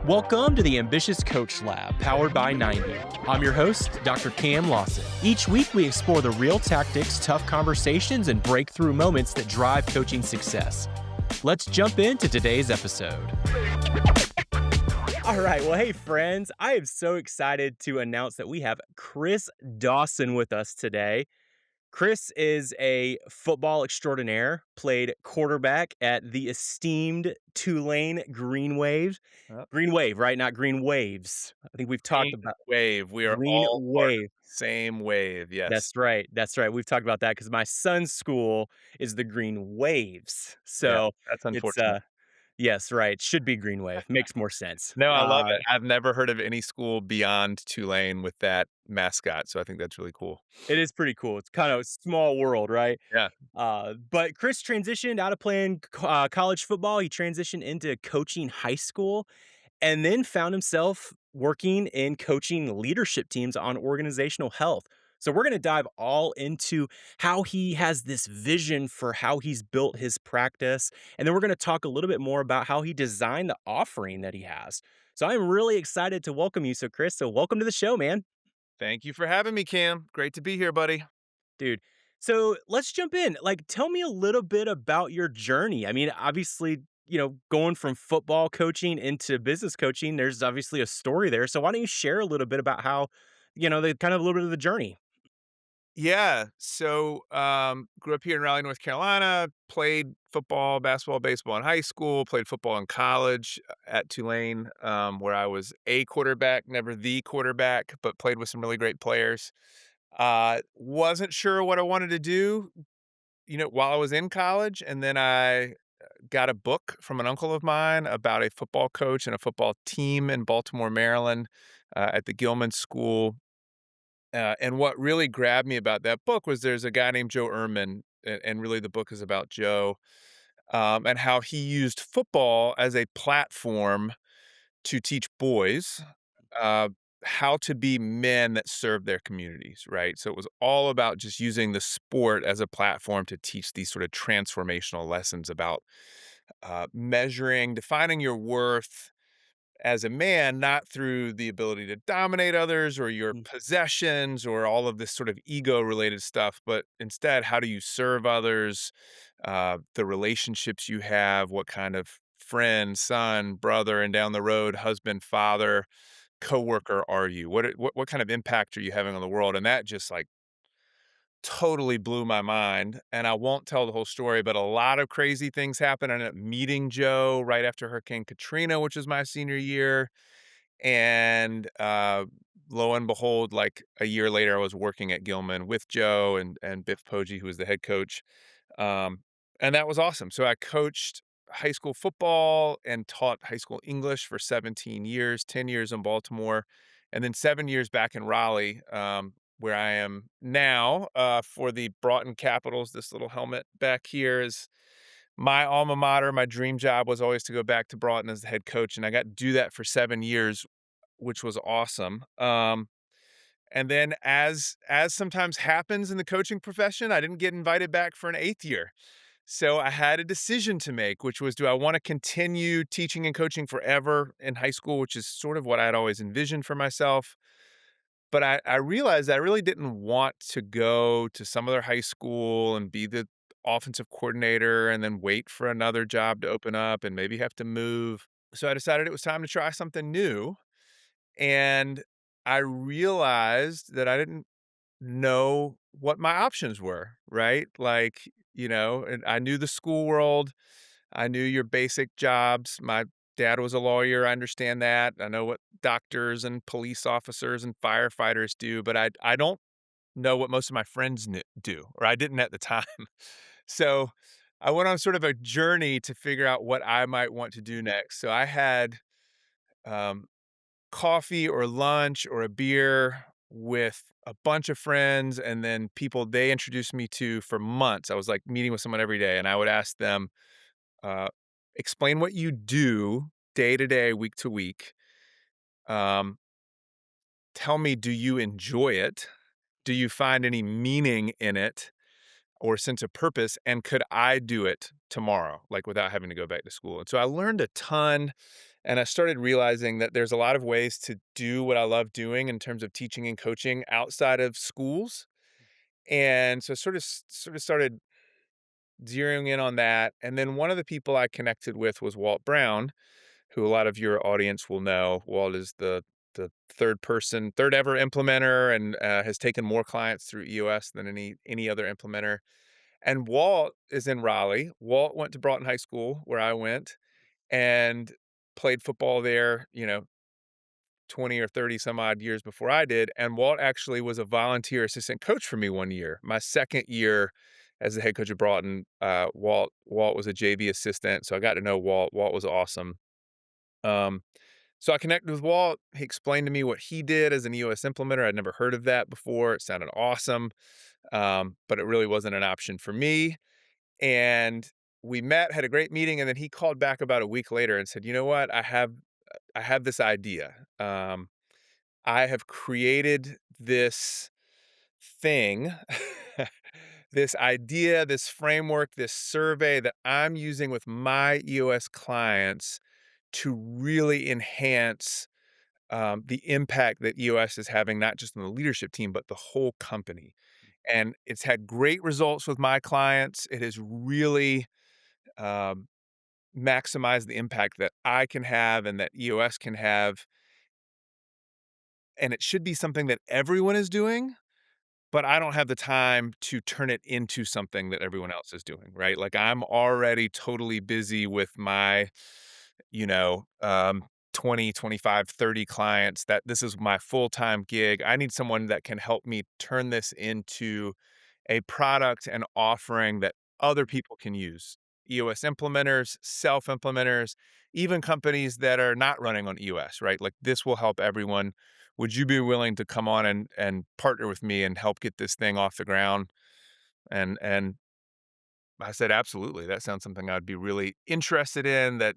Welcome to the Ambitious Coach Lab, powered by 90. I'm your host, Dr. Cam Lawson. Each week, we explore the real tactics, tough conversations, and breakthrough moments that drive coaching success. Let's jump into today's episode. All right. Well, hey, friends, I am so excited to announce that we have Chris Dawson with us today. Chris is a football extraordinaire, played quarterback at the esteemed Tulane Green Wave. Yep. Green Wave, right? Not Green Waves. I think we've talked Green about wave. We are Green all part of Wave. the same wave, yes. That's right. That's right. We've talked about that because my son's school is the Green Waves. Yeah, So that's it's unfortunate. yes, right. Should be Green Wave. Makes more sense. No, I love it. I've never heard of any school beyond Tulane with that mascot, so I think that's really cool. It is pretty cool. It's kind of a small world, right? Yeah. But Chris transitioned out of playing college football. He transitioned into coaching high school and then found himself working in coaching leadership teams on organizational health. So we're going to dive all into how he has this vision for how he's built his practice. And then we're going to talk a little bit more about how he designed the offering that he has. So I'm really excited to welcome you. So Chris, welcome to the show, man. Thank you for having me, Cam. Great to be here, buddy. Dude. So let's jump in. Like, tell me a little bit about your journey. I mean, obviously, going from football coaching into business coaching, there's obviously a story there. So why don't you share a little bit about how, the kind of a little bit of the journey? Yeah. So, grew up here in Raleigh, North Carolina, played football, basketball, baseball in high school, played football in college at Tulane, where I was a quarterback, never the quarterback, but played with some really great players. Wasn't sure what I wanted to do, while I was in college. And then I got a book from an uncle of mine about a football coach and a football team in Baltimore, Maryland, at the Gilman School. And what really grabbed me about that book was there's a guy named Joe Ehrman, and really the book is about Joe, and how he used football as a platform to teach boys uh, how to be men that serve their communities, right? So it was all about just using the sport as a platform to teach these sort of transformational lessons about measuring, defining your worth as a man, not through the ability to dominate others or your Mm. possessions or all of this sort of ego related stuff, but instead, how do you serve others, the relationships you have, what kind of friend, son, brother, and down the road, husband, father, coworker are you? What kind of impact are you having on the world? And that just like totally blew my mind. And I won't tell the whole story, but a lot of crazy things happened. I ended up meeting Joe right after Hurricane Katrina, which was my senior year. And lo and behold, like a year later, I was working at Gilman with Joe and Biff Poggi, who was the head coach. Um, and that was awesome. So I coached high school football and taught high school English for 17 years, 10 years in Baltimore, and then 7 years back in Raleigh, where I am now for the Broughton Capitals. This little helmet back here is my alma mater. My dream job was always to go back to Broughton as the head coach, and I got to do that for 7 years, which was awesome. And then as sometimes happens in the coaching profession, I didn't get invited back for an eighth year. So I had a decision to make, which was, do I want to continue teaching and coaching forever in high school, which is sort of what I had always envisioned for myself. But I realized I really didn't want to go to some other high school and be the offensive coordinator and then wait for another job to open up and maybe have to move. So I decided it was time to try something new. And I realized that I didn't know what my options were, right? Like, and I knew the school world. I knew your basic jobs. My dad was a lawyer. I understand that. I know what doctors and police officers and firefighters do, but I don't know what most of my friends do, or I didn't at the time. So I went on sort of a journey to figure out what I might want to do next. So I had um, coffee or lunch or a beer with a bunch of friends and then people they introduced me to for months. I was like meeting with someone every day and I would ask them, uh, explain what you do day to day, week to week. Um, Tell me, do you enjoy it? Do you find any meaning in it or sense of purpose? And could I do it tomorrow, like without having to go back to school? And so I learned a ton. And I started realizing that there's a lot of ways to do what I love doing in terms of teaching and coaching outside of schools. And so sort of started zeroing in on that. And then one of the people I connected with was Walt Brown, who a lot of your audience will know. Walt is the third ever implementer, and has taken more clients through EOS than any other implementer. And Walt is in Raleigh. Walt went to Broughton High School, where I went, and played football there, 20 or 30 some odd years before I did. And Walt actually was a volunteer assistant coach for me one year. My second year as the head coach of Broughton, Walt was a JV assistant. So I got to know Walt. Walt was awesome. Um, so I connected with Walt. He explained to me what he did as an EOS implementer. I'd never heard of that before. It sounded awesome. But it really wasn't an option for me. And we met, had a great meeting, and then he called back about a week later and said, "You know what? I have this idea. I have created this thing, this idea, this framework, this survey that I'm using with my EOS clients to really enhance the impact that EOS is having, not just on the leadership team, but the whole company. And it's had great results with my clients. It has really um, maximized the impact that I can have and that EOS can have. And it should be something that everyone is doing, but I don't have the time to turn it into something that everyone else is doing, right? Like I'm already totally busy with my, you know, um, 20, 25, 30 clients that this is my full-time gig. I need someone that can help me turn this into a product and offering that other people can use. EOS implementers, self implementers, even companies that are not running on EOS, right? Like this will help everyone. Would you be willing to come on and partner with me and help get this thing off the ground? And I said, absolutely. That sounds something I'd be really interested in. That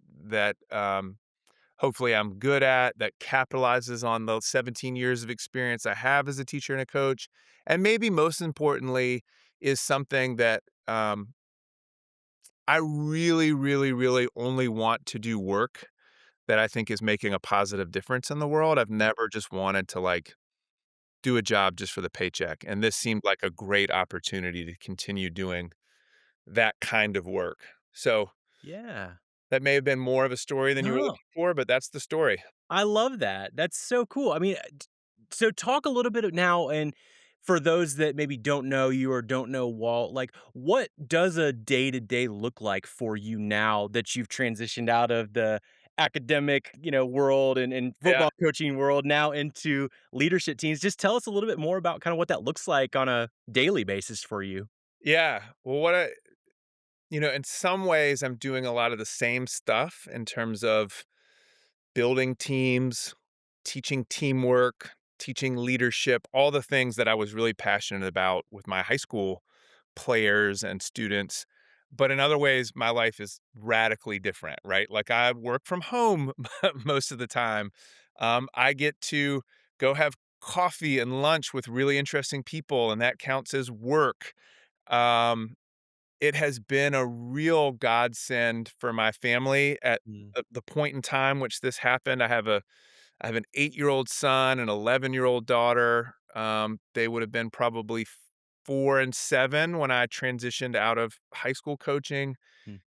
hopefully I'm good at. That capitalizes on the 17 years of experience I have as a teacher and a coach, and maybe most importantly, is something that I really, really, really only want to do work that I think is making a positive difference in the world. I've never just wanted to like do a job just for the paycheck. And this seemed like a great opportunity to continue doing that kind of work. So Yeah. that may have been more of a story than you were No. looking for, but that's the story. I love that. That's so cool. I mean, so talk a little bit now, and for those that maybe don't know you or don't know Walt, like what does a day to day look like for you now that you've transitioned out of the academic, world and Yeah. football coaching world now into leadership teams? Just tell us a little bit more about kind of what that looks like on a daily basis for you. Yeah. Well, in some ways, I'm doing a lot of the same stuff in terms of building teams, teaching teamwork, teaching leadership, all the things that I was really passionate about with my high school players and students. But in other ways, my life is radically different, right? Like I work from home most of the time. I get to go have coffee and lunch with really interesting people, and that counts as work. Um, it has been a real godsend for my family at Mm, the point in time which this happened. I have an 8-year-old son, an 11-year-old daughter. They would have been probably 4 and 7 when I transitioned out of high school coaching. mm,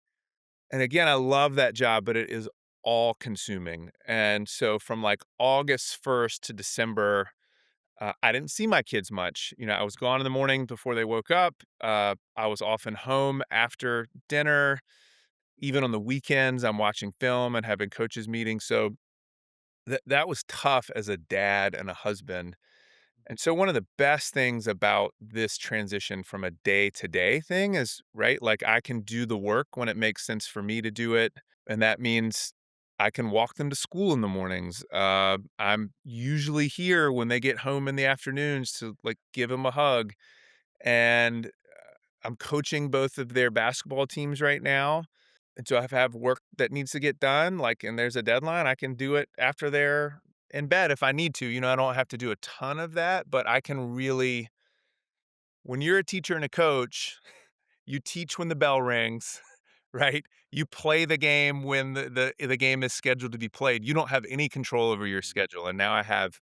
And again, I love that job, but it is all consuming. And so from like August 1st to December, I didn't see my kids much. I was gone in the morning before they woke up. I was often home after dinner. Even on the weekends, I'm watching film and having coaches meetings. So that was tough as a dad and a husband. And so one of the best things about this transition from a day to day thing is, right, like I can do the work when it makes sense for me to do it. And that means I can walk them to school in the mornings. I'm usually here when they get home in the afternoons to like give them a hug. And I'm coaching both of their basketball teams right now. And so if I have work that needs to get done, like, and there's a deadline, I can do it after they're in bed if I need to. I don't have to do a ton of that, but I can really, when you're a teacher and a coach, you teach when the bell rings, right? You play the game when the game is scheduled to be played. You don't have any control over your Mhm. schedule, and now I have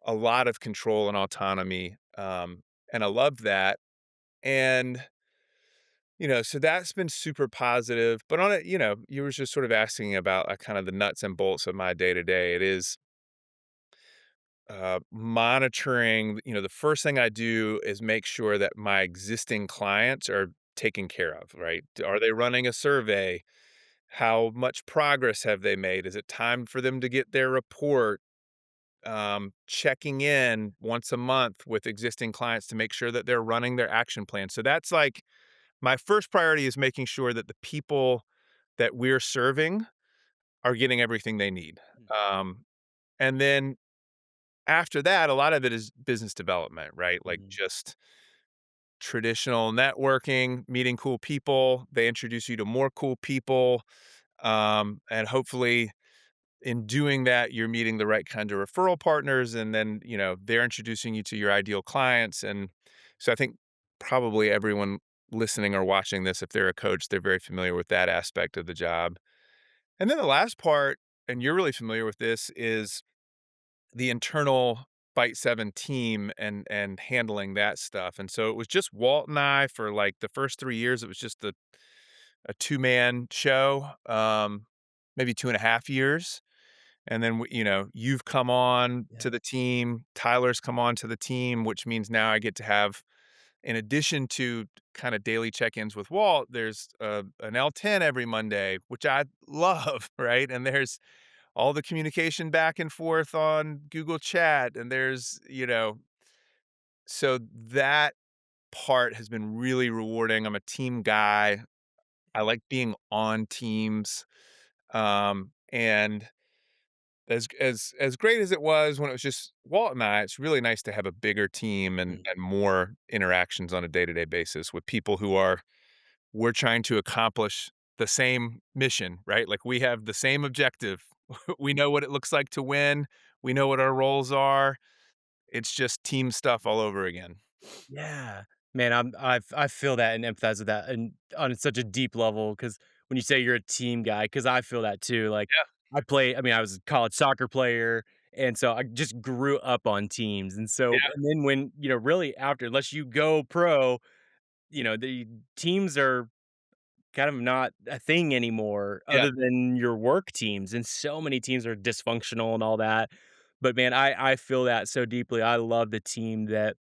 a lot of control and autonomy, and I love that, and, so that's been super positive, but on it, you were just sort of asking about, kind of the nuts and bolts of my day to day. It is monitoring. The first thing I do is make sure that my existing clients are taken care of, right? Are they running a survey? How much progress have they made? Is it time for them to get their report? Checking in once a month with existing clients to make sure that they're running their action plan. So that's like my first priority is making sure that the people that we're serving are getting everything they need. Mm, And then after that, a lot of it is business development, right? Like mhm. just traditional networking, meeting cool people. They introduce you to more cool people. And hopefully, in doing that, you're meeting the right kind of referral partners. And then, they're introducing you to your ideal clients. And so I think probably everyone listening or watching this, if they're a coach, they're very familiar with that aspect of the job. And then the last part, and you're really familiar with this, is the internal BITE7 team and handling that stuff. And so it was just Walt and I for like the first 3 years. It was just a two-man show, maybe 2.5 years. And then, you've come on Yeah. to the team, Tyler's come on to the team, which means now I get to have, in addition to kind of daily check-ins with Walt, there's an L10 every Monday, which I love, right? And there's all the communication back and forth on Google Chat, and there's, so that part has been really rewarding. I'm a team guy. I like being on teams. And as great as it was when it was just Walt and I, it's really nice to have a bigger team and Mm. and more interactions on a day-to-day basis with people who we're trying to accomplish the same mission, right? Like we have the same objective. We know what it looks like to win. We know what our roles are. It's just team stuff all over again. Yeah. Man, I feel that and empathize with that and on such a deep level because when you say you're a team guy, because I feel that too. Like Yeah, I mean, I was a college soccer player, and so I just grew up on teams. And so yeah, and then when, really after unless you go pro, the teams are kind of not a thing anymore yeah, other than your work teams. And so many teams are dysfunctional and all that. But man, I feel that so deeply. I love the team that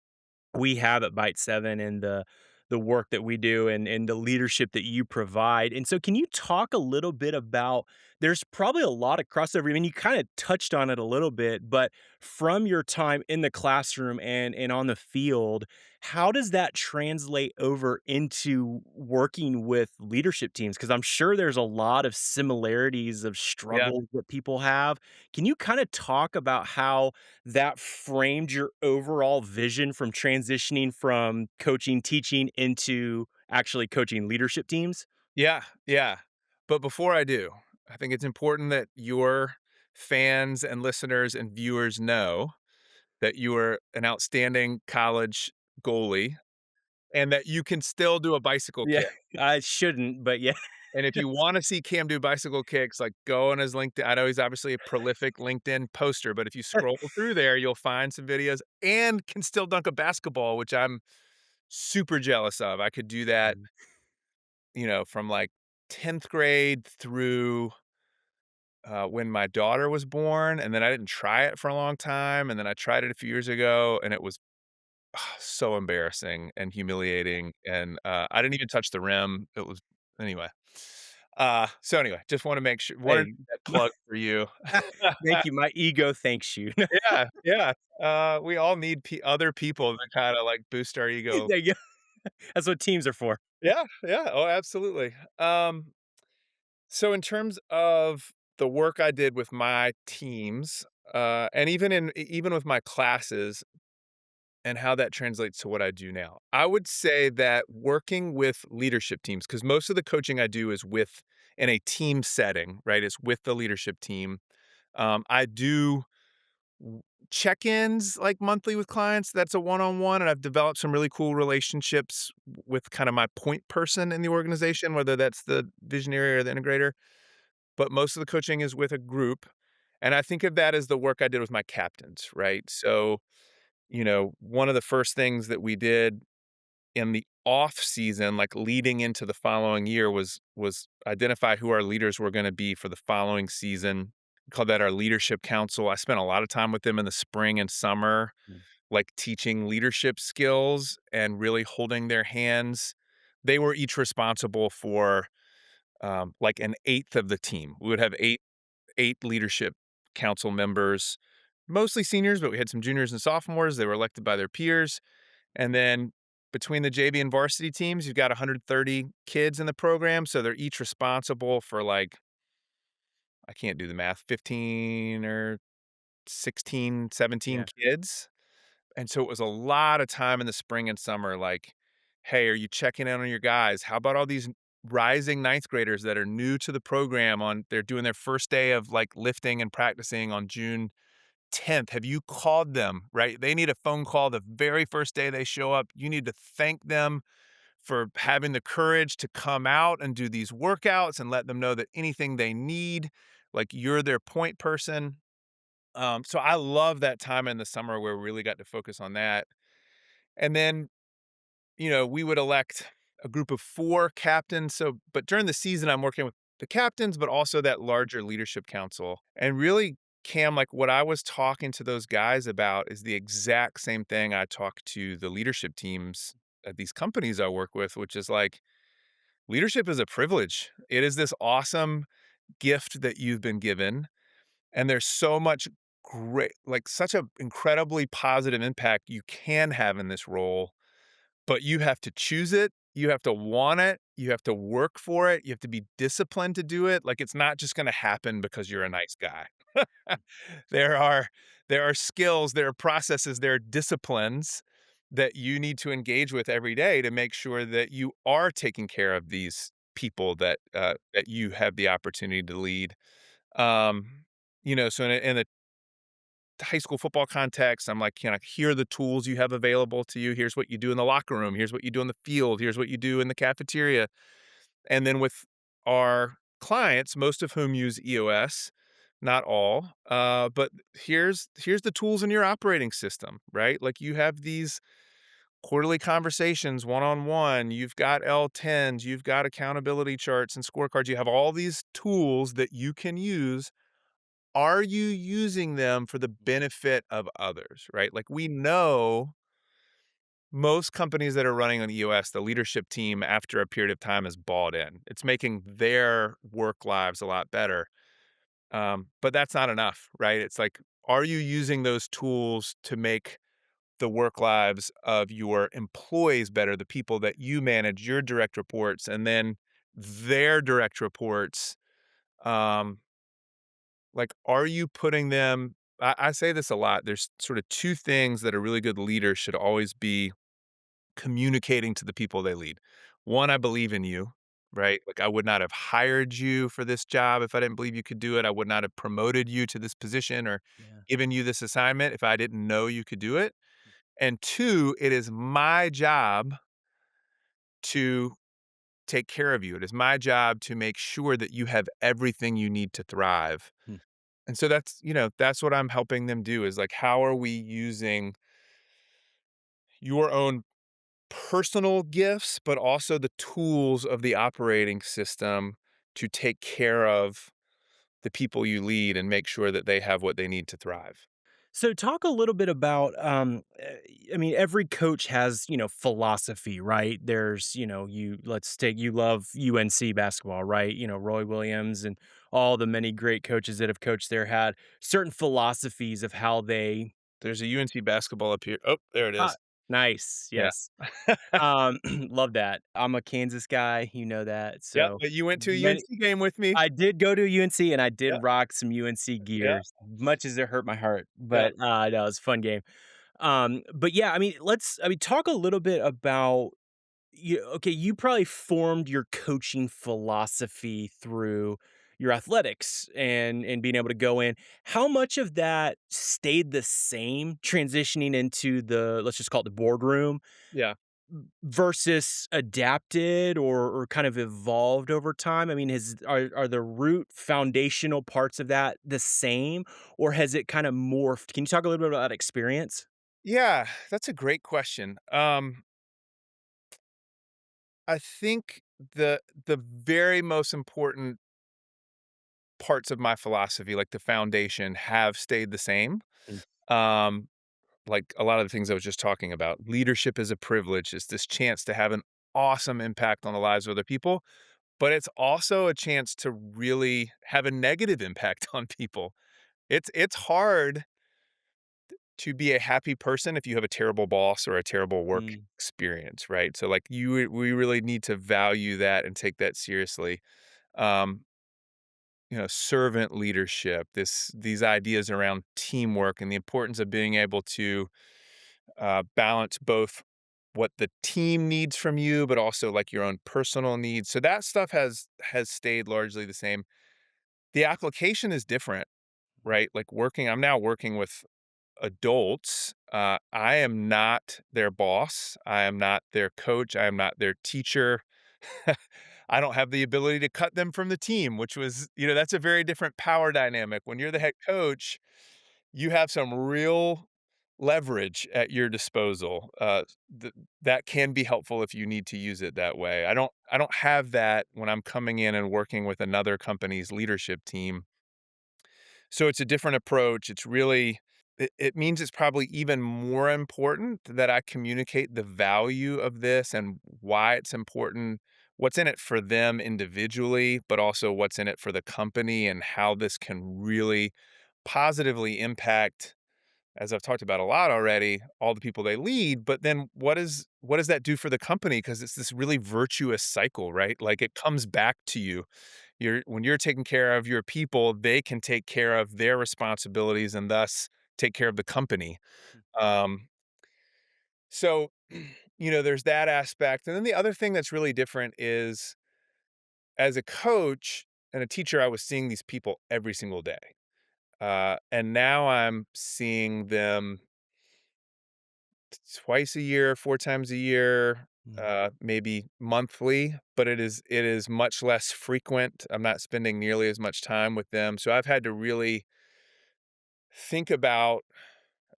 we have at BITE7 and the work that we do and the leadership that you provide. And so can you talk a little bit about there's probably a lot of crossover. I mean, you kind of touched on it a little bit, but from your time in the classroom and on the field, how does that translate over into working with leadership teams? Because I'm sure there's a lot of similarities of yeah. struggles that people have. Can you kind of talk about how that framed your overall vision from transitioning from coaching, teaching into actually coaching leadership teams? Yeah, yeah. But before I do, I think it's important that your fans and listeners and viewers know that you are an outstanding college goalie and that you can still do a bicycle Yeah, kick. I shouldn't, but yeah. And if you wanna see Cam do bicycle kicks, like, go on his LinkedIn. I know he's obviously a prolific LinkedIn poster, but if you scroll through there, you'll find some videos and can still dunk a basketball, which I'm super jealous of. I could do that, Mhm. from, like, 10th grade through, when my daughter was born, and then I didn't try it for a long time, and then I tried it a few years ago, and it was so embarrassing and humiliating, and, I didn't even touch the rim. It was anyway. So anyway, just wanna make sure wanted Hey, that plug for you. thank you. My ego thanks you. Yeah, yeah. We all need other people to kinda, like, boost our ego. There you go. That's what teams are for. Yeah, yeah. Oh, absolutely. So in terms of the work I did with my teams, and even with my classes, and how that translates to what I do now. I would say that working with leadership teams, because most of the coaching I do is in a team setting, right? It's with the leadership team. I do check-ins, like, monthly with clients, that's a one-on-one, and I've developed some really cool relationships with kinda my point person in the organization, whether that's the visionary or the integrator, but most of the coaching is with a group, and I think of that as the work I did with my captains, right? So, one of the first things that we did in the off season, like leading into the following year was identify who our leaders were gonna be for the following season. We called that our leadership council. I spent a lot of time with them in the spring and summer, Mm. like teaching leadership skills and really holding their hands. They were each responsible for like an eighth of the team. We would have eight leadership council members, mostly seniors, but we had some juniors and sophomores. They were elected by their peers. And then between the JV and varsity teams, you've got 130 kids in the program. So they're each responsible for like, I can't do the math, 15 or 16, 17 Yeah. kids. And so it was a lot of time in the spring and summer, like, hey, are you checking in on your guys? How about all these rising ninth graders that are new to the program they're doing their first day of like lifting and practicing on June 10th? Have you called them, right? They need a phone call the very first day they show up. You need to thank them for having the courage to come out and do these workouts and let them know that anything they need, like you're their point person. So I love that time in the summer where we really got to focus on that. And then, we would elect a group of 4 captains. So, but during the season, I'm working with the captains, but also that larger leadership council. And really, Cam, like what I was talking to those guys about is the exact same thing I talk to the leadership teams at these companies I work with, which is like leadership is a privilege. It is this awesome gift that you've been given. And there's so much great, like such an incredibly positive impact you can have in this role, but you have to choose it. You have to want it. You have to work for it. You have to be disciplined to do it. Like it's not just going to happen because you're a nice guy. there are there are skills, there are processes, there are disciplines that you need to engage with every day to make sure that you are taking care of these people that you have the opportunity to lead. Um, so in a high school football context, I'm like, here are the tools you have available to you. Here's what you do in the locker room. Here's what you do in the field. Here's what you do in the cafeteria. And then with our clients, most of whom use EOS, not all, but here's the tools in your operating system, right? Like you have these quarterly conversations one on one. You've got L10s, you've got accountability charts and scorecards. You have all these tools that you can use. Are you using them for the benefit of others, right? Like we know most companies that are running on EOS, the leadership team after a period of time is bought in. It's making their work lives a lot better. But that's not enough, right? It's like, are you using those tools to make the work lives of your employees better, the people that you manage, your direct reports, and then their direct reports? Um, Like, are you putting them I say this a lot. There's sort of 2 things that a really good leader should always be communicating to the people they lead. 1, I believe in you, right? Like, I would not have hired you for this job if I didn't believe you could do it. I would not have promoted you to this position or Yeah. given you this assignment if I didn't know you could do it. And 2, it is my job to take care of you. It is my job to make sure that you have everything you need to thrive. Hmm. And so that's what I'm helping them do is like, how are we using your own personal gifts, but also the tools of the operating system to take care of the people you lead and make sure that they have what they need to thrive. So talk a little bit about I mean every coach has, philosophy, right? There's, you let's take you love UNC basketball, right? Roy Williams and all the many great coaches that have coached there had certain philosophies of how they There's a UNC basketball up here. Oh, there it uh, is. nice. Yeah. Yes. Love that. I'm a Kansas guy, you know that. Yep. So But you went to a many UNC game with me. I did go to UNC and I Yeah. did rock some UNC Yeah. gears, much as it hurt my heart, Yeah. but, no, it was a fun game. But yeah, I mean, talk a little bit about you probably formed your coaching philosophy through your athletics and being able to go in. How much of that stayed the same transitioning into the, let's just call it the boardroom, Yeah. versus adapted or kind of evolved over time? I mean, are the root foundational parts of that the same, or has it kind of morphed? Can you talk a little bit about that experience? Yeah, that's a great question. I think the very most important parts of my philosophy, like the foundation, have stayed the same. Mm, Um, like a lot of the things I was just talking about. Leadership is a privilege. It's this chance to have an awesome impact on the lives of other people, but it's also a chance to really have a negative impact on people. It's hard to be a happy person if you have a terrible boss or a terrible work mm, experience, right? So like we really need to value that and take that seriously. Um, servant leadership, these ideas around teamwork and the importance of being able to balance both what the team needs from you, but also like your own personal needs. So that stuff has stayed largely the same. The application is different, right? Like I'm now working with adults. I am not their boss. I am not their coach. I am not their teacher. I don't have the ability to cut them from the team, which was, that's a very different power dynamic. When you're the head coach, you have some real leverage at your disposal. That can be helpful if you need to use it that way. I don't have that when I'm coming in and working with another company's leadership team. So it's a different approach. It means it's probably even more important that I communicate the value of this and why it's important, what's in it for them individually, but also what's in it for the company and how this can really positively impact, as I've talked about a lot already, all the people they lead. But then what does that do for the company? Because it's this really virtuous cycle, right? Like it comes back to you. When you're taking care of your people, they can take care of their responsibilities and thus take care of the company. Um, so, there's that aspect. And then the other thing that's really different is as a coach and a teacher, I was seeing these people every single day. And now I'm seeing them twice a year, 4 times a year, mm, maybe monthly, but it is much less frequent. I'm not spending nearly as much time with them. So I've had to really think about,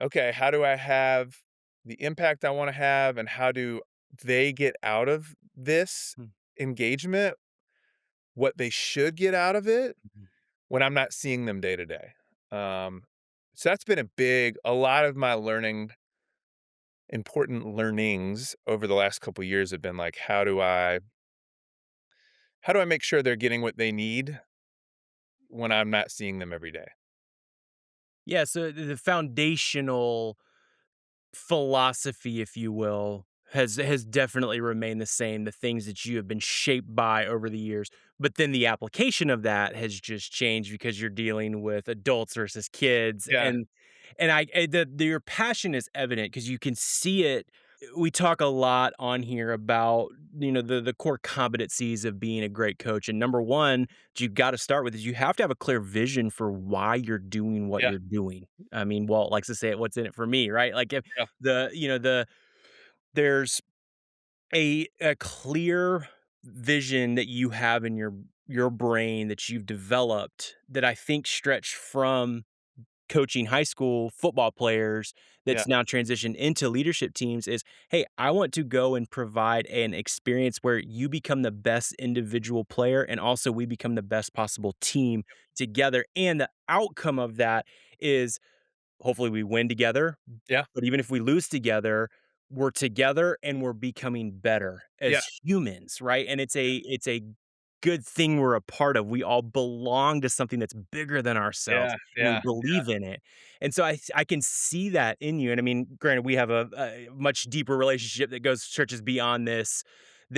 okay, how do I have the impact I want to have and how do they get out of this mm, engagement what they should get out of it mhm. when I'm not seeing them day to day. Um, so that's been a lot of my important learnings over the last couple years have been like, how do I make sure they're getting what they need when I'm not seeing them every day? Yeah, so the foundational philosophy, if you will, has definitely remained the same, the things that you have been shaped by over the years, but then the application of that has just changed because you're dealing with adults versus kids, Yeah, and your passion is evident because you can see it. We talk a lot on here about, the core competencies of being a great coach, and number one that you got to start with is you have to have a clear vision for why you're doing what yeah, you're doing. I mean, Walt likes to say it, "What's in it for me?" Right? Like if yeah, there's a clear vision that you have in your brain that you've developed that I think stretch from coaching high school football players yeah, that's now transitioned into leadership teams is, "Hey, I want to go and provide an experience where you become the best individual player and also we become the best possible team together." And the outcome of that is hopefully we win together, yeah, but even if we lose together, we're together and we're becoming better yeah, as humans, right? And it's a good thing we're a part of. We all belong to something that's bigger than ourselves, yeah, and we yeah, believe in it. And so I can see that in you. And I mean, granted, we have a much deeper relationship that goes stretches beyond this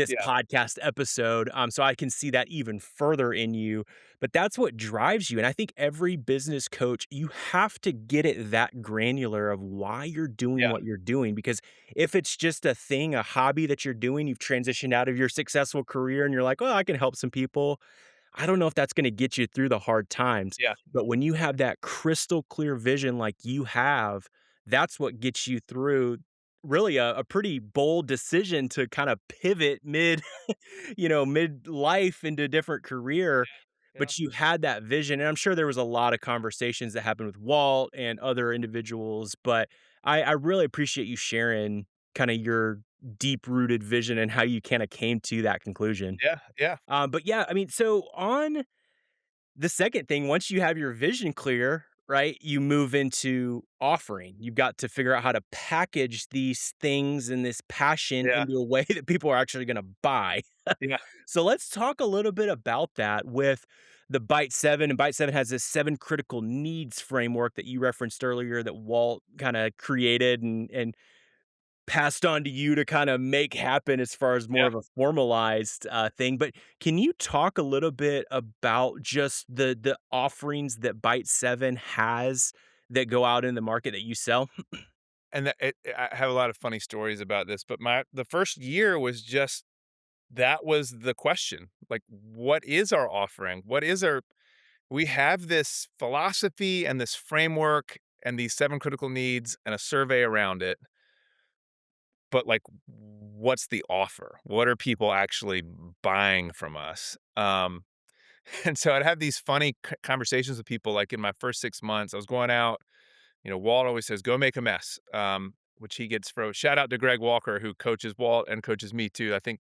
yeah, podcast episode. So I can see that even further in you. But that's what drives you. And I think every business coach, you have to get it that granular of why you're doing yeah, what you're doing. Because if it's just a thing, a hobby that you're doing, you've transitioned out of your successful career and you're like, oh, I can help some people. I don't know if that's gonna get you through the hard times, Yeah. but when you have that crystal clear vision like you have, that's what gets you through really a pretty bold decision to kinda pivot mid mid-life into a different career, Yeah. but you had that vision, and I'm sure there was a lot of conversations that happened with Walt and other individuals, but I really appreciate you sharing kinda your deep-rooted vision and how you kinda came to that conclusion. Yeah. Yeah. But yeah, I mean, so on the second thing, once you have your vision clear, right, you move into offering. You've got to figure out how to package these things and this passion Yeah. into a way that people are actually going to buy. Yeah. So let's talk a little bit about that with the Byte 7. And Byte 7 has this 7 critical needs framework that you referenced earlier that Walt kind of created and passed on to you to kinda make happen as far as more Yeah. of a formalized, thing, but can you talk a little bit about just the offerings that Byte7 has that go out in the market that you sell? And I have a lot of funny stories about this, but the first year was just that was the question. Like, what is our offering? What is our we have this philosophy and this framework and these 7 critical needs and a survey around it, but, like, what's the offer? What are people actually buying from us? And so I'd have these funny conversations with people, like, in my first 6 months, I was going out, Walt always says, "Go make a mess," which he gets from shout out to Greg Walker, who coaches Walt and coaches me too. I think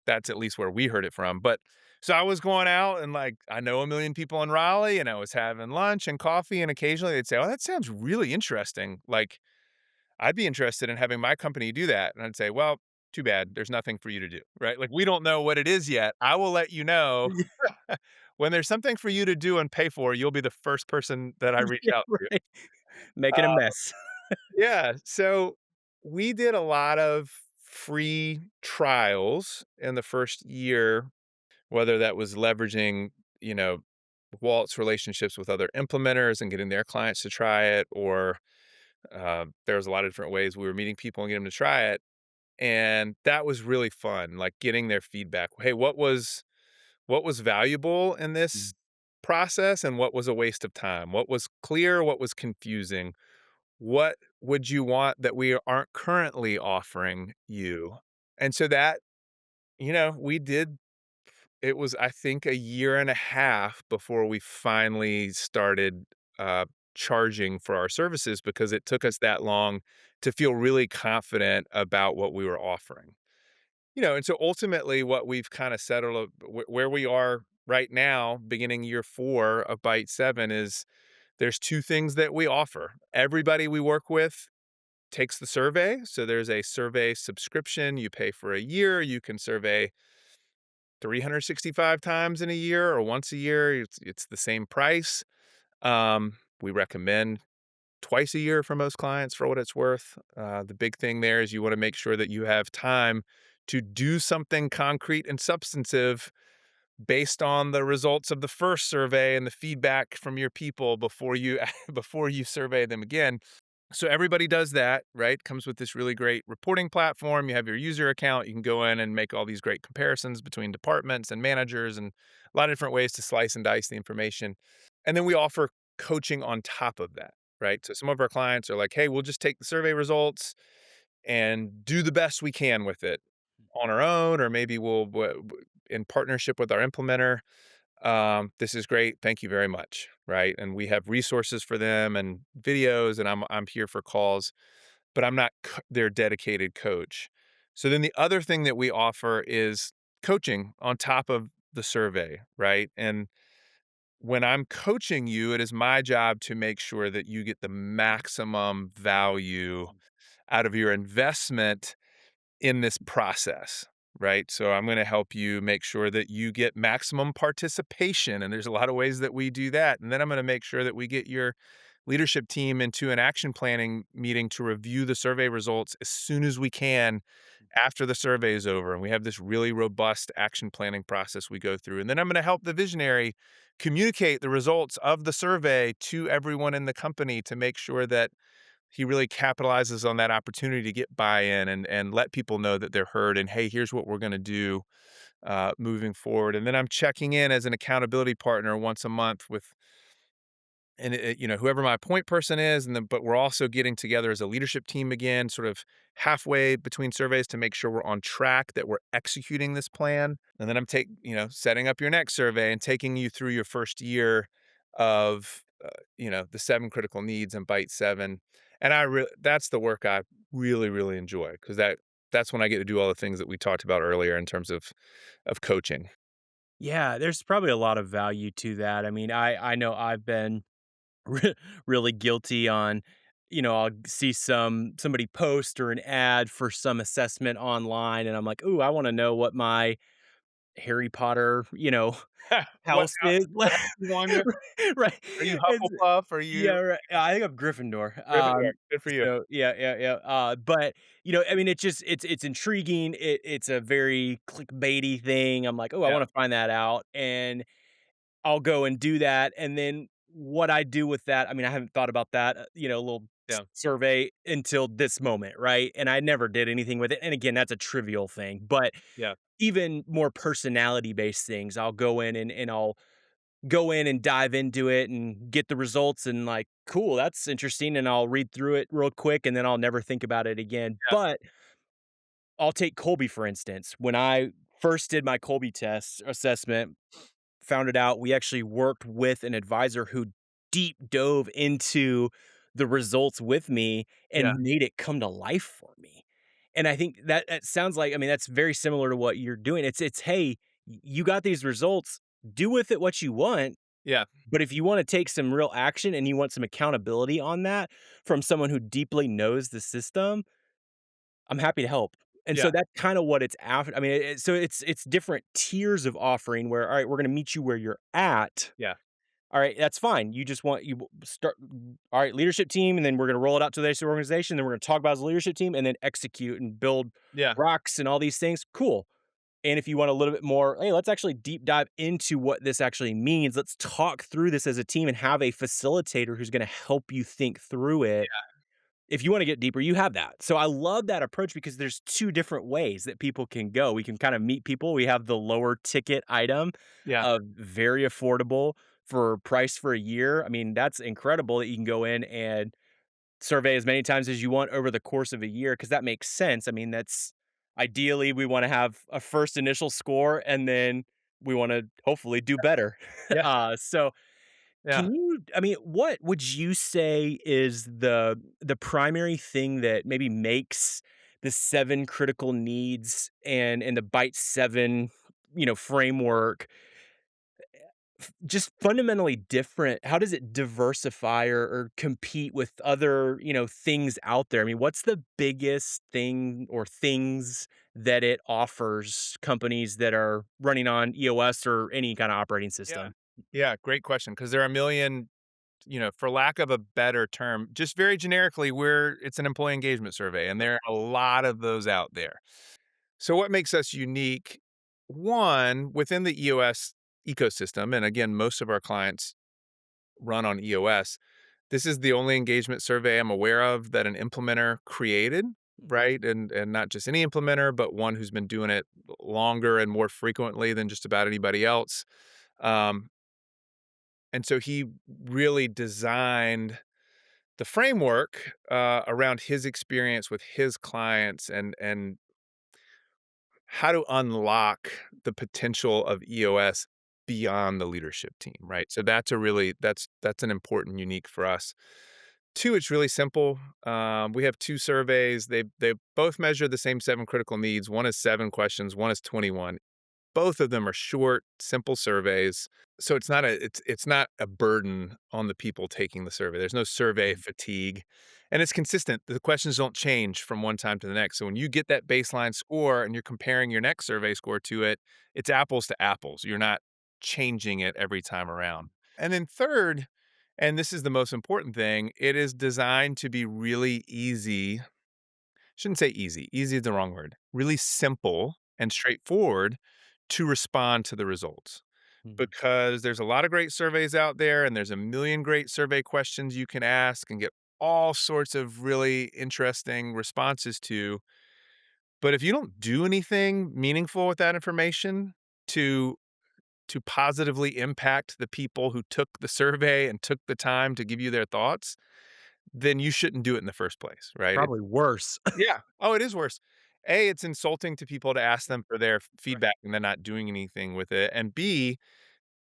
that's at least where we heard it from. But so I was going out and like I know a million people in Raleigh and I was having lunch and coffee and occasionally they'd say, "Oh, that sounds really interesting. Like I'd be interested in having my company do that." And I'd say, "Well, too bad. There's nothing for you to do." Right? Like we don't know what it is yet. I will let you know Yeah, when there's something for you to do and pay for, you'll be the first person that I reach yeah, out to. right. Making a Uh, mess. yeah. So we did a lot of free trials in the first year, whether that was leveraging, you know, Walt's relationships with other implementers and getting their clients to try it, or there was a lot of different ways we were meeting people and getting them to try it. And that was really fun, like getting their feedback. Hey, what was valuable in Mm, this process and what was a waste of time? What was clear? What was confusing? What would you want that we aren't currently offering you? And so that, we did it was, I think, a year and a half before we finally started, uh, charging for our services because it took us that long to feel really confident about what we were offering. And so ultimately what we've kinda settled where we are right now, beginning year 4 of Byte 7 is there's 2 things that we offer. Everybody we work with takes the survey, so there's a survey subscription, you pay for a year, you can survey 365 times in a year or once a year, it's the same price. We recommend twice a year for most clients for what it's worth. The big thing there is you wanna make sure that you have time to do something concrete and substantive based on the results of the first survey and the feedback from your people before you before you survey them again. So everybody does that, right? Comes with this really great reporting platform. You have your user account. You can go in and make all these great comparisons between departments and managers and a lot of different ways to slice and dice the information. And then we offer coaching on top of that, right? So some of our clients are like, "Hey, we'll just take the survey results and do the best we can with it on our own, or maybe in partnership with our implementer. This is great. Thank you very much." Right. And we have resources for them and videos, and I'm here for calls, but I'm not their dedicated coach. So then the other thing that we offer is coaching on top of the survey, right? And when I'm coaching you, it is my job to make sure that you get the maximum value out of your investment in this process, right? So I'm going to help you make sure that you get maximum participation. And there's a lot of ways that we do that. And then I'm going to make sure that we get your leadership team into an action planning meeting to review the survey results as soon as we can after the survey is over. And we have this really robust action planning process we go through. And then I'm going to help the visionary communicate the results of the survey to everyone in the company to make sure that he really capitalizes on that opportunity to get buy-in and let people know that they're heard and, "Hey, here's what we're gonna do." moving forward. And then I'm checking in as an accountability partner once a month with whoever my point person is, and then but we're also getting together as a leadership team again, sort of halfway between surveys to make sure we're on track, that we're executing this plan. And then I'm setting up your next survey and taking you through your first year of the 7 critical needs and BITE 7. And that's the work I really really enjoy, because that's when I get to do all the things that we talked about earlier in terms of coaching. Yeah, there's probably a lot of value to that. I mean, I know I've been really guilty on, I'll see somebody post or an ad for some assessment online, and I'm like, "Ooh, I want to know what my Harry Potter, what house is." what house you on there? Right. Are you It's Hufflepuff? Are Yeah, you right. I think I'm Gryffindor. Gryffindor? Good for you. So yeah, yeah, yeah. But I mean, it's intriguing. It's a very clickbaity thing. I'm like, oh, I Yeah, want to find that out, and I'll go and do that. And then what I do with that, I mean, I haven't thought about that, little yeah, survey until this moment, right? And I never did anything with it. And again, that's a trivial thing, but yeah, even more personality based things, I'll go in and I'll go in and dive into it and get the results and like, cool, that's interesting. And I'll read through it real quick and then I'll never think about it again. yeah, But I'll take Colby, for instance. When I first did my Colby test assessment, found it out, we actually worked with an advisor who deep dove into the results with me yeah, and made it come to life for me. And I think that sounds like, I mean, that's very similar to what you're doing. It's hey, you got these results, do with it what you want, yeah, but if you wanna take some real action and you want some accountability on that from someone who deeply knows the system, I'm happy to help. And yeah, so that's kinda what it's after. I mean, so it's different tiers of offering where, "All right, we're gonna meet you where you're at." yeah, All right, that's fine. You just want you start all right, leadership team, and then we're gonna roll it out to the rest of the organization, then we're gonna talk about as a leadership team, and then execute and build yeah, rocks and all these things, cool. And if you want a little bit more, hey, let's actually deep dive into what this actually means. Let's talk through this as a team and have a facilitator who's going to help you think through it. If you want to get deeper, you have that. So I love that approach because there's two different ways that people can go. We can kind of meet people. We have the lower ticket item yeah, of very affordable for price for a year. I mean, that's incredible that you can go in and survey as many times as you want over the course of a year, because that makes sense. I mean, that's ideally, we wanna have a first initial score, and then we wanna hopefully do better. yeah, So yeah, can you I mean, what would you say is the primary thing that maybe makes the 7 critical needs and the BITE 7, framework just fundamentally different? How does it diversify or compete with other, things out there? I mean, what's the biggest thing or things that it offers companies that are running on EOS or any kind of operating yeah, system? yeah. Great question, because there are a million, for lack of a better term, just very generically, it's an employee engagement survey, and there are a lot of those out there. So what makes us unique? One, within the EOS ecosystem, and again, most of our clients run on EOS. This is the only engagement survey I'm aware of that an implementer created, Mhm. right? And not just any implementer, but one who's been doing it longer and more frequently than just about anybody else. Um, and so he really designed the framework around his experience with his clients, and how to unlock the potential of EOS beyond the leadership team, right? So that's an important unique for us. Two, it's really simple. We have two surveys. They both measure the same 7 critical needs. One is 7 questions. One is 21. Both of them are short, simple surveys. So it's not a burden on the people taking the survey. There's no survey Mhm. fatigue, and it's consistent. The questions don't change from one time to the next. So when you get that baseline score and you're comparing your next survey score to it, it's apples to apples. You're not changing it every time around. And then third, and this is the most important thing, it is designed to be really easy. Shouldn't say easy. Easy is the wrong word. Really simple and straightforward to respond to the results, Mhm. because there's a lot of great surveys out there, and there's a million great survey questions you can ask and get all sorts of really interesting responses to. But if you don't do anything meaningful with that information to positively impact the people who took the survey and took the time to give you their thoughts, then you shouldn't do it in the first place, right? Probably worse. Yeah. Oh, it is worse. A, it's insulting to people to ask them for their Right. feedback and they're not doing anything with it. And B,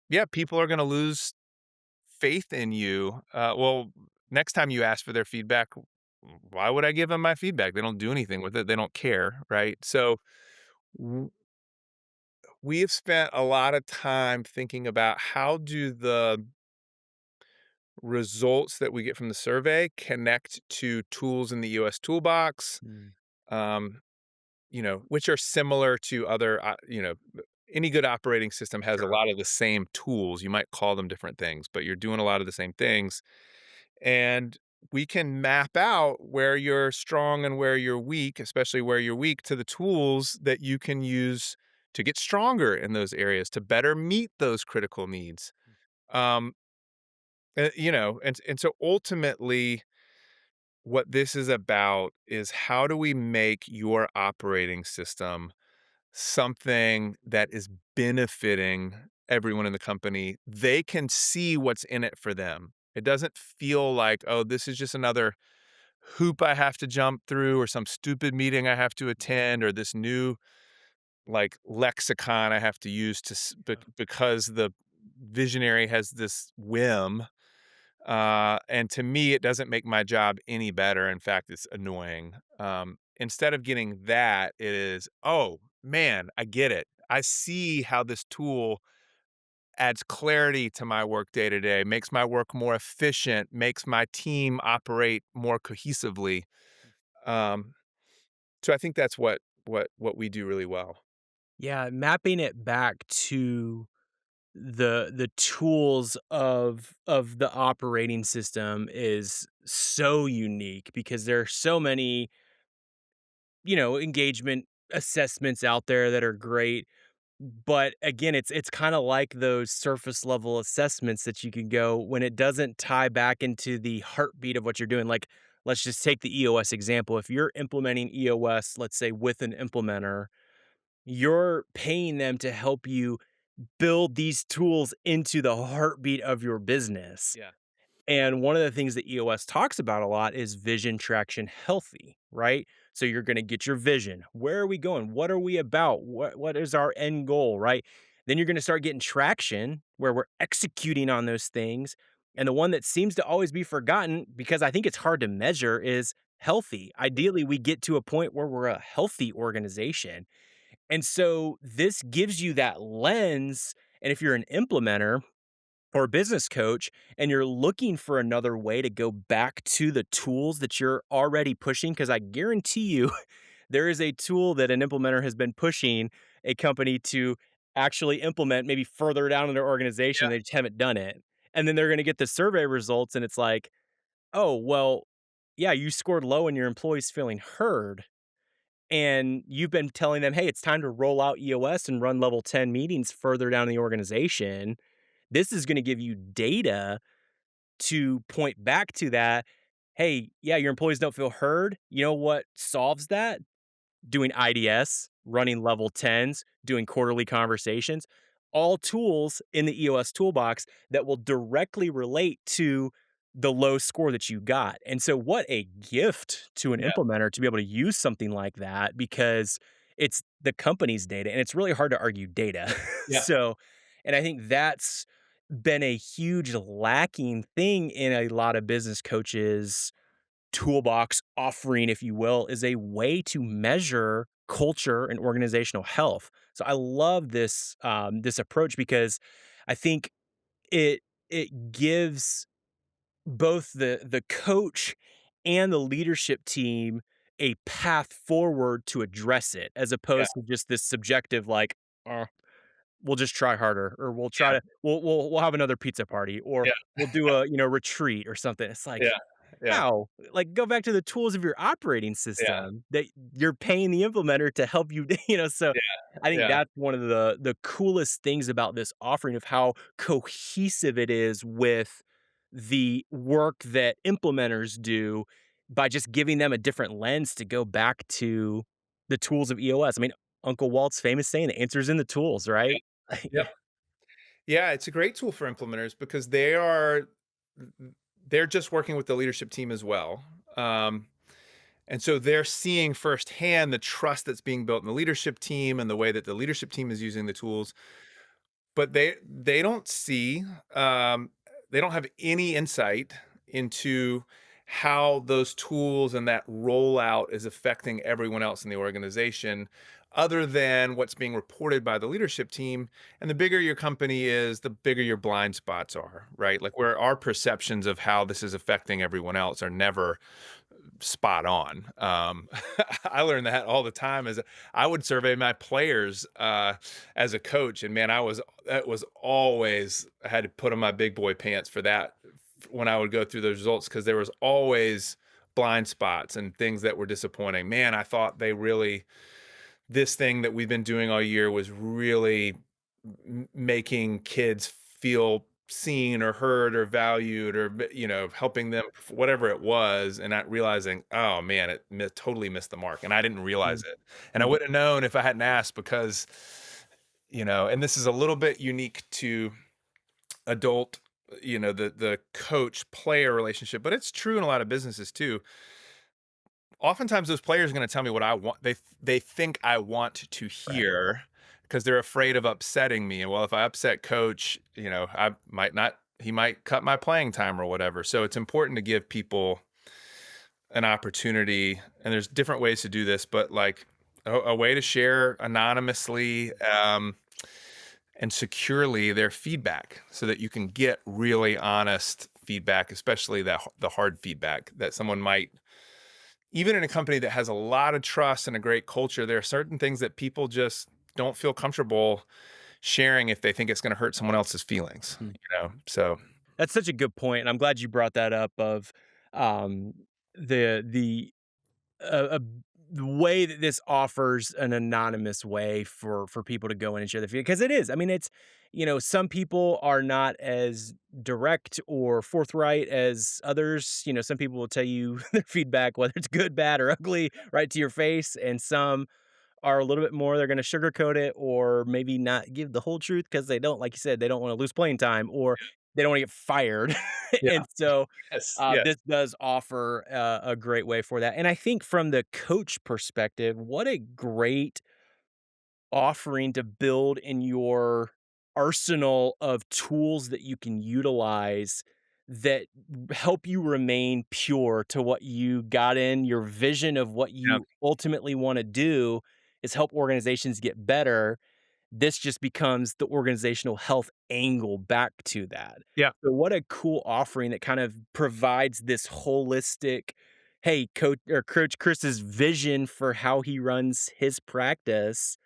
yeah, people are gonna lose faith in you. Well, next time you ask for their feedback, why would I give them my feedback? They don't do anything with it. They don't care, right? So w- we have spent a lot of time thinking about how do the results that we get from the survey connect to tools in the EOS toolbox, Mm, um, which are similar to other, any good operating system has a sure. lot of the same tools. You might call them different things, but you're doing a lot of the same things. And we can map out where you're strong and where you're weak, especially where you're weak, to the tools that you can use to get stronger in those areas, to better meet those critical needs. Um, and so ultimately, what this is about is how do we make your operating system something that is benefiting everyone in the company? They can see what's in it for them. It doesn't feel like, oh, this is just another hoop I have to jump through or some stupid meeting I have to attend or this new like lexicon I have to use because the visionary has this whim. And to me, it doesn't make my job any better. In fact, it's annoying. Instead of getting that, it is, oh man, I get it. I see how this tool adds clarity to my work day to day, makes my work more efficient, makes my team operate more cohesively. Um, so I think that's what we do really well. Yeah, mapping it back to the tools of the operating system is so unique because there are so many, engagement assessments out there that are great. But again, it's kinda like those surface level assessments that you can go when it doesn't tie back into the heartbeat of what you're doing. Like, let's just take the EOS example. If you're implementing EOS, let's say with an implementer, you're paying them to help you build these tools into the heartbeat of your business. Yeah. And one of the things that EOS talks about a lot is vision, traction, healthy, right? So you're going to get your vision. Where are we going? What are we about? What is our end goal, right? Then you're going to start getting traction where we're executing on those things. And the one that seems to always be forgotten because I think it's hard to measure is healthy. Ideally, we get to a point where we're a healthy organization. And so this gives you that lens. And if you're an implementer, or a business coach and you're looking for another way to go back to the tools that you're already pushing, because I guarantee you there is a tool that an implementer has been pushing a company to actually implement maybe further down in their organization. Yeah. They just haven't done it. And then they're going to get the survey results and it's like, oh, well, yeah, you scored low and your employees feeling heard. And you've been telling them, hey, it's time to roll out EOS and run level 10 meetings further down the organization. This is going to give you data to point back to that. Hey, yeah, your employees don't feel heard. You know what solves that? Doing IDS, running level 10s, doing quarterly conversations, all tools in the EOS toolbox that will directly relate to the low score that you got. And so, what a gift to an Yeah. implementer to be able to use something like that because it's the company's data and it's really hard to argue data. Yeah. So, and I think that's been a huge lacking thing in a lot of business coaches toolbox offering, if you will, is a way to measure culture and organizational health. So I love this approach because I think it it gives both the coach and the leadership team a path forward to address it, as Yeah. opposed to just this subjective like, "Uh, we'll just try harder," or "We'll try Yeah. to we'll have another pizza party," or Yeah. "We'll do a, retreat," or something. It's like, Yeah. Yeah. how? Like, go back to the tools of your operating Yeah. system that you're paying the implementer to help you, so I think Yeah. that's one of the coolest things about this offering of how cohesive it is with the work that implementers do by just giving them a different lens to go back to the tools of EOS. I mean, Uncle Walt's famous saying, "The answer's in the tools," right? Yep. Yeah, it's a great tool for implementers because they're just working with the leadership team as well. Um, and so they're seeing firsthand the trust that's being built in the leadership team and the way that the leadership team is using the tools. But they don't see, they don't have any insight into how those tools and that rollout is affecting everyone else in the organization, other than what's being reported by the leadership team. And the bigger your company is, the bigger your blind spots are, right? Like, where our perceptions of how this is affecting everyone else are never spot on. I learned that all the time as I would survey my players as a coach, and man, that was always, I had to put on my big boy pants for that when I would go through those results, because there was always blind spots and things that were disappointing. Man, I thought this thing that we've been doing all year was really making kids feel seen or heard or valued, or helping them, whatever it was, and not realizing, oh man, totally missed the mark, and I didn't realize Mm, it, and I mm. wouldn't have known if I hadn't asked, because and this is a little bit unique to adult, the coach player relationship, but it's true in a lot of businesses too. Oftentimes those players are going to tell me what I want, they think I want to Right. hear, because they're afraid of upsetting me. And well, if I upset coach, I might not he might cut my playing time or whatever. So it's important to give people an opportunity, and there's different ways to do this, but like a way to share anonymously, and securely, their feedback, so that you can get really honest feedback, especially the hard feedback that someone might, even in a company that has a lot of trust and a great culture, there are certain things that people just don't feel comfortable sharing if they think it's going to hurt someone else's feelings, Mm. So That's such a good point, and I'm glad you brought that up of, um, the a the way that this offers an anonymous way for people to go in and share their feedback, because it is. I mean, it's some people are not as direct or forthright as others. Some people will tell you their feedback, whether it's good, bad, or ugly, right to your face, and some are a little bit more, they're gonna sugarcoat it or maybe not give the whole truth because they don't, like you said, they don't wanna lose playing time or they don't wanna get fired. yeah, And so, yes, yes, this does offer a great way for that. And I think from the coach perspective, what a great offering to build in your arsenal of tools that you can utilize that help you remain pure to what you got in. Your vision of what yeah, you ultimately want to do is help organizations get better. This just becomes the organizational health angle back to that. yeah, So what a cool offering that kind of provides this holistic, hey, Coach Chris's vision for how he runs his practice,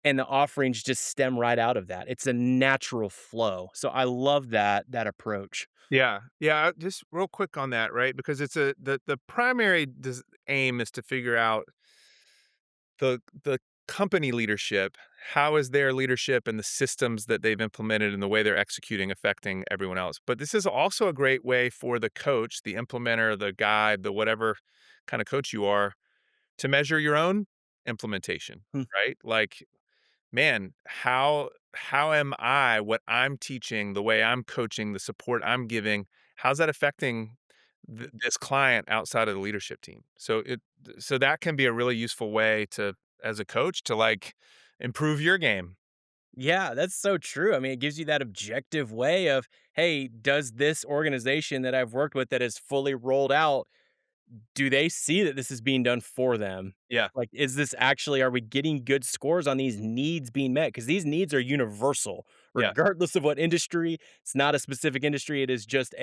and the offerings just stem right out of that. It's a natural flow. So I love that approach. yeah, yeah. Just real quick on that, right? Because it's the primary aim is to figure out the company leadership. How is their leadership and the systems that they've implemented and the way they're executing affecting everyone else? But this is also a great way for the coach, the implementer, the guide, the whatever kind of coach you are, to measure your own implementation, Hmm. right? Like, man, how am I, what I'm teaching, the way I'm coaching, the support I'm giving, how's that affecting this client outside of the leadership team? So that can be a really useful way to, as a coach, to like improve your game. Yeah, that's so true. I mean, it gives you that objective way of, hey, does this organization that I've worked with that is fully rolled out, do they see that this is being done for them? Yeah, Like, is this actually, are we getting good scores on these needs being met? Because these needs are universal, yeah, regardless of what industry. It's not a specific industry. It is just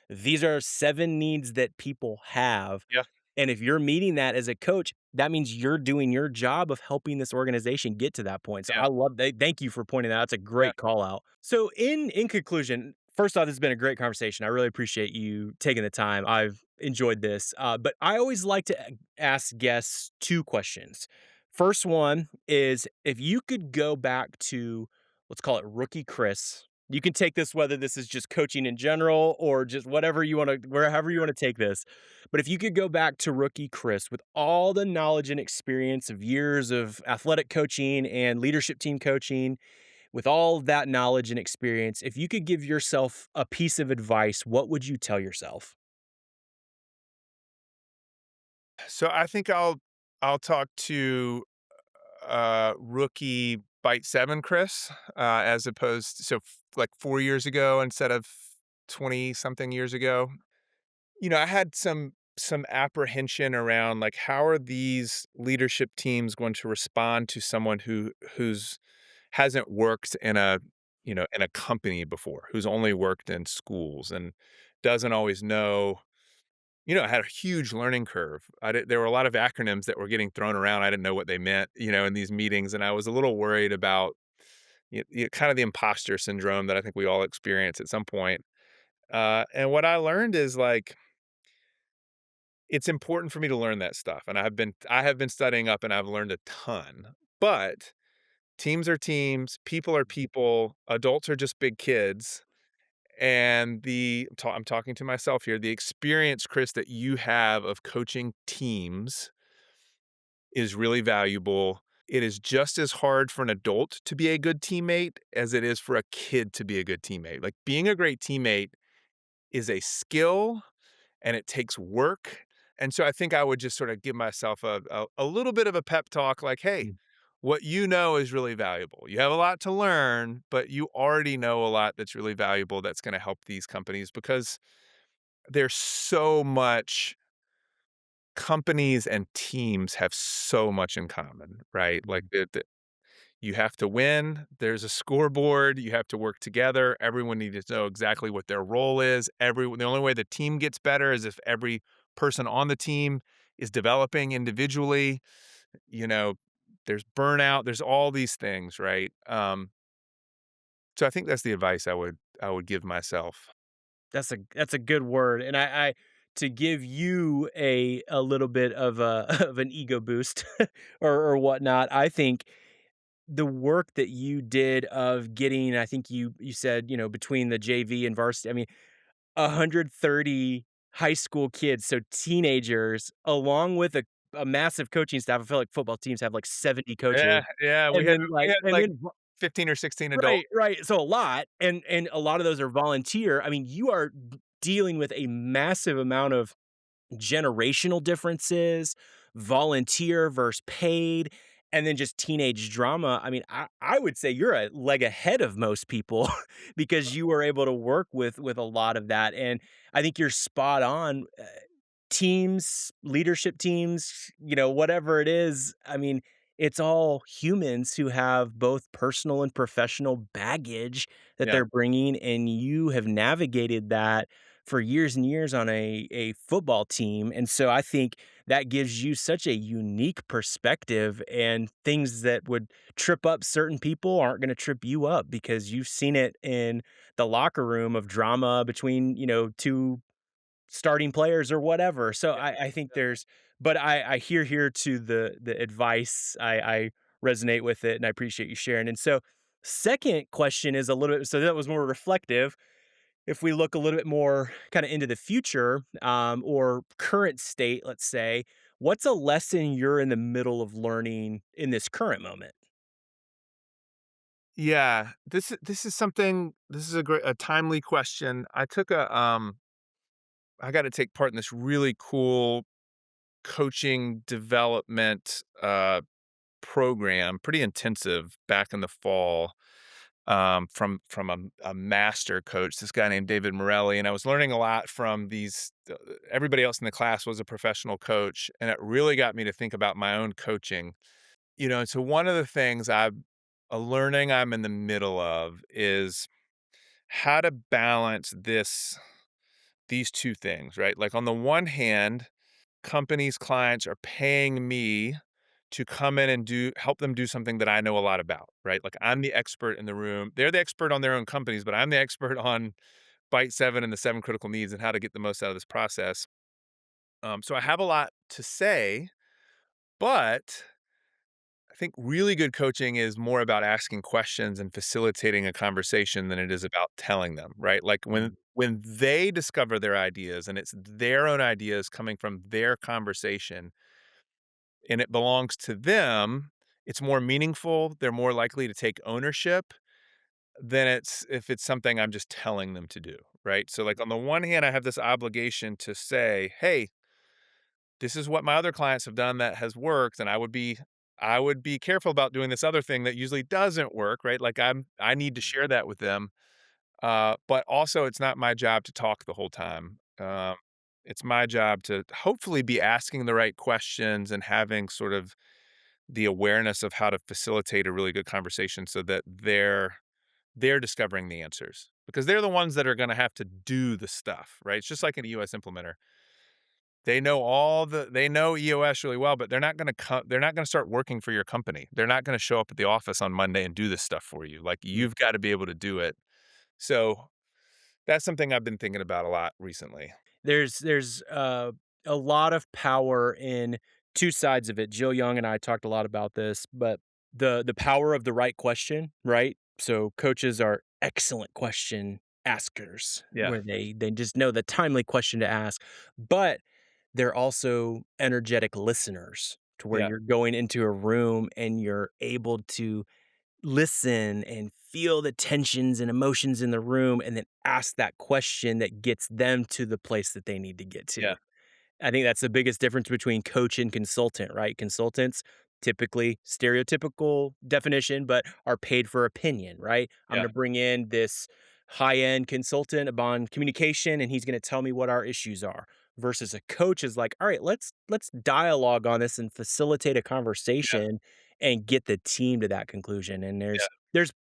these are 7 needs that people have. yeah, And if you're meeting that as a coach, that means you're doing your job of helping this organization get to that point. So yeah, I love that. Thank you for pointing that out. That's a yeah, great call out. So in conclusion, first off, this has been a great conversation. I really appreciate you taking the time. I've enjoyed this. But I always like to ask guests 2 questions. First one is, if you could go back to, let's call it rookie Chris, You can take this whether this is just coaching in general or just whatever you wanna wherever you wanna take this. But if you could go back to rookie Chris with all the knowledge and experience of years of athletic coaching and leadership team coaching, with all of that knowledge and experience, if you could give yourself a piece of advice, what would you tell yourself? So I think I'll talk to rookie BITE7 Chris, as opposed to, like 4 years ago instead of 20 something years ago. I had some apprehension around like how are these leadership teams going to respond to someone who's hasn't worked in a company before, who's only worked in schools and doesn't always know. I had a huge learning curve. There were a lot of acronyms that were getting thrown around. I didn't know what they meant, in these meetings, and I was a little worried about kind of the imposter syndrome that I think we all experience at some point. And what I learned is like it's important for me to learn that stuff, and I have been studying up, and I've learned a ton. But teams are teams, people are people, adults are just big kids. And I'm talking to myself here. The experience, Chris, that you have of coaching teams is really valuable. It is just as hard for an adult to be a good teammate as it is for a kid to be a good teammate. Like being a great teammate is a skill and it takes work. And so I think I would just sort of give myself a little bit of a pep talk like, hey, Mm. what you know is really valuable. You have a lot to learn, but you already know a lot that's really valuable that's going to help these companies because there's so much companies and teams have so much in common, right? Like you have to win. There's a scoreboard. You have to work together. Everyone needs to know exactly what their role is. The only way the team gets better is if every person on the team is developing individually. You know, there's burnout. There's all these things, right? So I think that's the advice I would give myself. That's a good word, and I to give you a little bit of a of an ego boost or whatnot, I think the work that you did of getting I think you said, between the JV and varsity, I mean, 130 high school kids, so teenagers, along with a massive coaching staff. I feel like football teams have, like, 70 Yeah, coaches, yeah. We and had then, we like had and like then 15 or 16 adults. right, right, so a lot, and a lot of those are volunteer. I mean, you are dealing with a massive amount of generational differences, volunteer versus paid, and then just teenage drama. I mean, I would say you're a leg ahead of most people because you were able to work with a lot of that, and I think you're spot on. Teams, leadership teams, whatever it is, I mean, it's all humans who have both personal and professional baggage that Yeah, they're bringing, and you have navigated that for years and years on a football team, and so I think that gives you such a unique perspective, and things that would trip up certain people aren't gonna trip you up because you've seen it in the locker room of drama between, 2 starting players or whatever. So yeah. I think there's but I hear here to the advice. I resonate with it and I appreciate you sharing. And so second question is a little bit so that was more reflective. If we look a little bit more kind of into the future, or current state, let's say, what's a lesson you're in the middle of learning in this current moment? Yeah, this is a timely question. I got to take part in this really cool coaching development program, pretty intensive back in the fall, from a master coach, this guy named David Morelli, and I was learning a lot from these. Everybody else in the class was a professional coach, and it really got me to think about my own coaching. And so one of the things a learning I'm in the middle of is how to balance these two things, right? Like on the one hand, companies, clients are paying me to come in and help them do something that I know a lot about, right? Like I'm the expert in the room. They're the expert on their own companies, but I'm the expert on BITE7 and the 7 critical needs and how to get the most out of this process. So I have a lot to say, but I think really good coaching is more about asking questions and facilitating a conversation than it is about telling them, right? Like Mm. when they discover their ideas and it's their own ideas coming from their conversation and it belongs to them, it's more meaningful. They're more likely to take ownership than it's if it's something I'm just telling them to do, right? So like on the one hand, I have this obligation to say, "Hey, this is what my other clients have done that has worked, and I would be careful about doing this other thing that usually doesn't work," right? Like I need to share that with them. But also it's not my job to talk the whole time. It's my job to hopefully be asking the right questions and having sort of the awareness of how to facilitate a really good conversation so that they're discovering the answers because they're the ones that are going to have to do the stuff, right? It's just like an EOS implementer. They know EOS really well, but they're not gonna start working for your company. They're not gonna show up at the office on Monday and do this stuff for you. Like, you've gotta be able to do it. So, that's something I've been thinking about a lot recently. There's a lot of power in 2 sides of it. Jill Young and I talked a lot about this, but the power of the right question, right? So coaches are excellent question askers, Yeah, where they just know the timely question to ask, but they're also energetic listeners to where yeah, you're going into a room and you're able to listen and feel the tensions and emotions in the room and then ask that question that gets them to the place that they need to get to. yeah, I think that's the biggest difference between coach and consultant, right? Consultants typically stereotypical definition, but are paid for opinion, right? I'm going yeah, to bring in this high-end consultant upon communication and he's going to tell me what our issues are versus a coach is like, "All right, let's dialogue on this and facilitate a yeah, conversation and get the team to that conclusion." And yeah. there's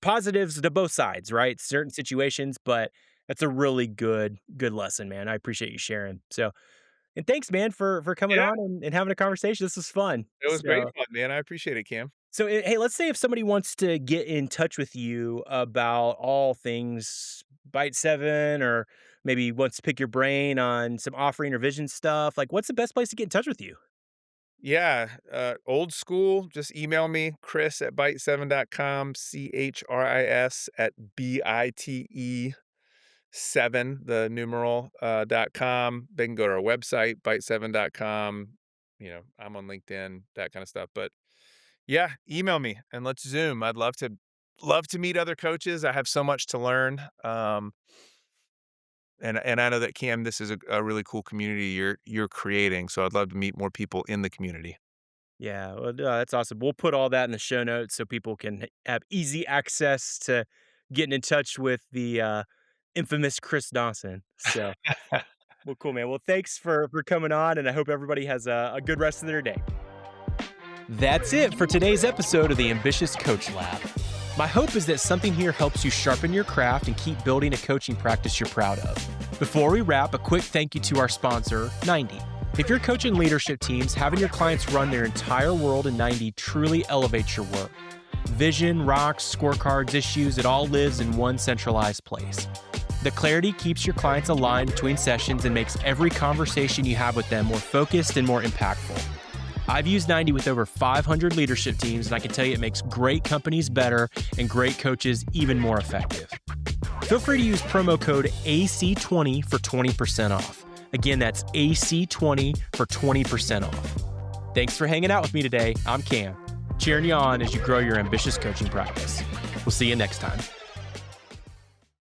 positives to both sides, right? Certain situations, but that's a really good lesson, man. I appreciate you sharing. So, and thanks, man, for coming Yeah, on and having a conversation. This was fun. it was great fun, man. I appreciate it, Cam. Hey, let's say if somebody wants to get in touch with you about all things Bite7 or maybe wants to pick your brain on some offering or vision stuff, like what's the best place to get in touch with you? Yeah, old school, just email me, Chris at bite7.com, Chris at BITE7, the numeral, .com. They can go to our website, bite7.com. I'm on LinkedIn, that kind of stuff. But yeah, email me and let's Zoom. I'd love to meet other coaches. I have so much to learn. And I know that Cam, this is a really cool community you're creating. So I'd love to meet more people in the community. Yeah, well, that's awesome. We'll put all that in the show notes so people can have easy access to getting in touch with the infamous Chris Dawson. So, well, cool, man. Well, thanks for coming on, and I hope everybody has a good rest of their day. That's it for today's episode of the Ambitious Coach Lab. My hope is that something here helps you sharpen your craft and keep building a coaching practice you're proud of. Before we wrap, a quick thank you to our sponsor, 90. If you're coaching leadership teams, having your clients run their entire world in 90 truly elevates your work. Vision, rocks, scorecards, issues, it all lives in one centralized place. The clarity keeps your clients aligned between sessions and makes every conversation you have with them more focused and more impactful. I've used 90 with over 500 leadership teams, and I can tell you it makes great companies better and great coaches even more effective. Feel free to use promo code AC20 for 20% off. Again, that's AC20 for 20% off. Thanks for hanging out with me today. I'm Cam, cheering you on as you grow your ambitious coaching practice. We'll see you next time.